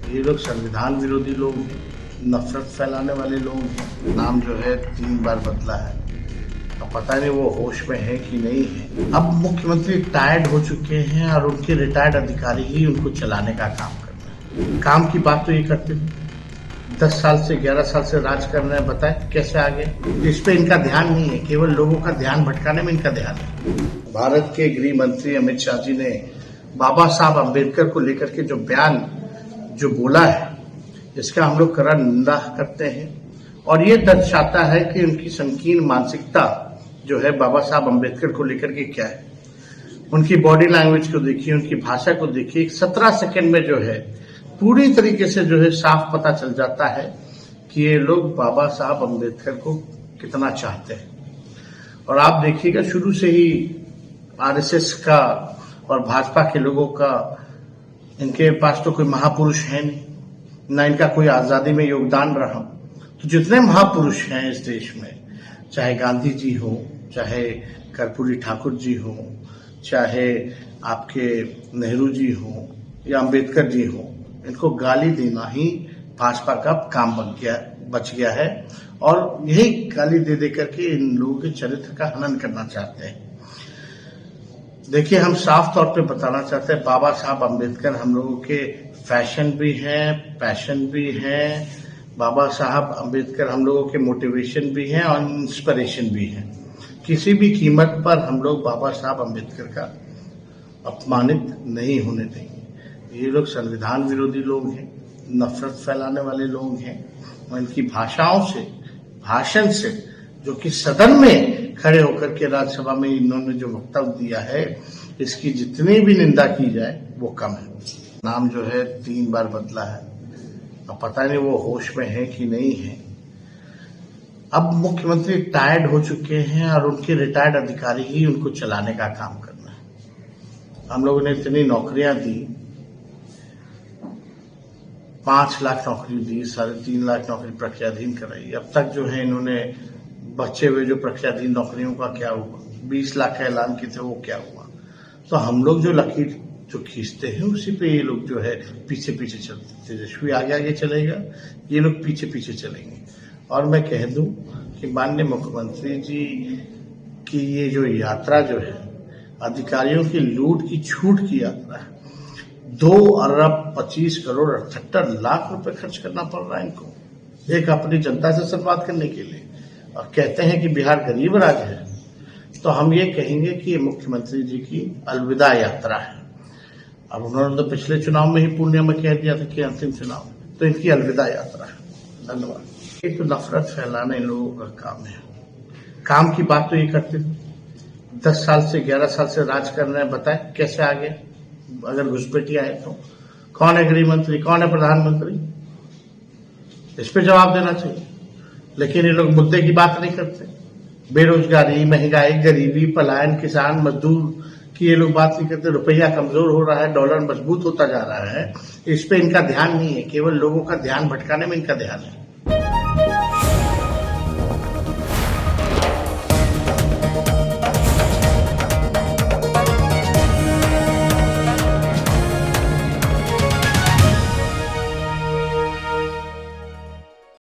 ये लोग संविधान विरोधी लोग हैं, नफरत फैलाने वाले लोग हैं। नाम जो है 3 बार बदला है। अब पता नहीं वो होश में है कि नहीं है। अब मुख्यमंत्री टायर्ड हो चुके हैं और उनके रिटायर्ड अधिकारी ही उनको चलाने का काम कर रहे हैं। काम की बात तो ये करते हैं, 10 साल से 11 साल से राज कर रहे हैं, बताए कैसे आगे। इस पे इनका ध्यान नहीं है, केवल लोगों का ध्यान भटकाने में इनका ध्यान है। भारत के गृह मंत्री अमित शाह जी ने बाबा साहब अम्बेडकर को लेकर के जो बयान जो बोला है, इसका हम लोग कड़ा निंदा करते हैं और ये दर्शाता है कि उनकी संकीर्ण मानसिकता जो है बाबा साहब अम्बेडकर को लेकर के क्या है। उनकी बॉडी लैंग्वेज को देखिए, उनकी भाषा को देखिए, 17 सेकंड में जो है पूरी तरीके से जो है साफ पता चल जाता है कि ये लोग बाबा साहब अम्बेडकर को कितना चाहते हैं। और आप देखिएगा शुरू से ही आरएसएस का और भाजपा के लोगों का, इनके पास तो कोई महापुरुष है नहीं, ना इनका कोई आजादी में योगदान रहा। तो जितने महापुरुष हैं इस देश में, चाहे गांधी जी हो, चाहे कर्पूरी ठाकुर जी हो, चाहे आपके नेहरू जी हो या अंबेडकर जी हो, इनको गाली देना ही भाजपा का काम बच गया है और यही गाली दे दे करके इन लोगों के चरित्र का हनन करना चाहते हैं। देखिए, हम साफ तौर पे बताना चाहते हैं, बाबा साहब अम्बेडकर हम लोगों के फैशन भी हैं, पैशन भी हैं। बाबा साहब अम्बेडकर हम लोगों के मोटिवेशन भी हैं और इंस्पिरेशन भी हैं। किसी भी कीमत पर हम लोग बाबा साहब अम्बेडकर का अपमानित नहीं होने देंगे। ये लोग संविधान विरोधी लोग हैं, नफरत फैलाने वाले लोग हैं और इनकी भाषाओं से, भाषण से, जो कि सदन में खड़े होकर के राज्यसभा में इन्होंने जो वक्तव्य दिया है, इसकी जितनी भी निंदा की जाए वो कम है। नाम जो है 3 बार बदला है। अब पता नहीं वो होश में है कि नहीं है। अब मुख्यमंत्री टायर्ड हो चुके हैं और उनके रिटायर्ड अधिकारी ही उनको चलाने का काम कर रहे हैं। हम लोगों ने इतनी नौकरियां दी, 5 लाख नौकरी दी, 3.5 लाख नौकरी प्रक्रियाधीन कराई। अब तक जो है इन्होंने बचे हुए जो प्रक्रियाधीन नौकरियों का क्या हुआ, 20 लाख का ऐलान किए थे, वो क्या हुआ। तो हम लोग जो लकीर जो खींचते हैं उसी पे ये लोग जो है पीछे पीछे चलते। तेजस्वी आगे आगे चलेगा, ये लोग पीछे पीछे चलेंगे। और मैं कह दूं कि माननीय मुख्यमंत्री जी की ये जो यात्रा जो है, अधिकारियों की लूट की छूट की यात्रा है। 2 अरब 25 करोड़ 78 लाख रुपए खर्च करना पड़ रहा है इनको, एक अपनी जनता से संवाद करने के लिए। और कहते हैं कि बिहार गरीब राज्य है, तो हम ये कहेंगे कि ये मुख्यमंत्री जी की अलविदा यात्रा है। अब उन्होंने तो पिछले चुनाव में ही पूर्णिया में कह दिया था कि अंतिम चुनाव, तो इनकी अलविदा यात्रा है। धन्यवाद। एक तो नफरत फैलाना इन लोगों का काम है। काम की बात तो ये करते थे, 10 साल से 11 साल से राज कर रहे हैं, बताए कैसे आगे। अगर घुसपैठी आए तो कौन है गृह मंत्री, कौन है प्रधानमंत्री, इस पे जवाब देना चाहिए। लेकिन ये लोग मुद्दे की बात नहीं करते। बेरोजगारी, महंगाई, गरीबी, पलायन, किसान, मजदूर की ये लोग बात नहीं करते। रुपया कमजोर हो रहा है, डॉलर मजबूत होता जा रहा है, इस पे इनका ध्यान नहीं है, केवल लोगों का ध्यान भटकाने में इनका ध्यान है।